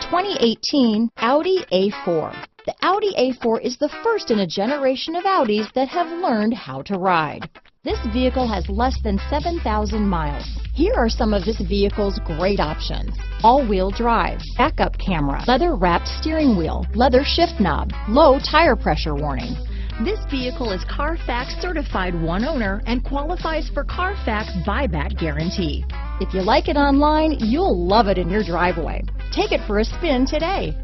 2018 Audi A4. The Audi A4 is the first in a generation of Audis that have learned how to ride. This vehicle has less than 7,000 miles. Here are some of this vehicle's great options: all-wheel drive, backup camera, leather-wrapped steering wheel, leather shift knob, low tire pressure warning. This vehicle is Carfax certified one owner and qualifies for Carfax buyback guarantee. If you like it online, you'll love it in your driveway. Take it for a spin today.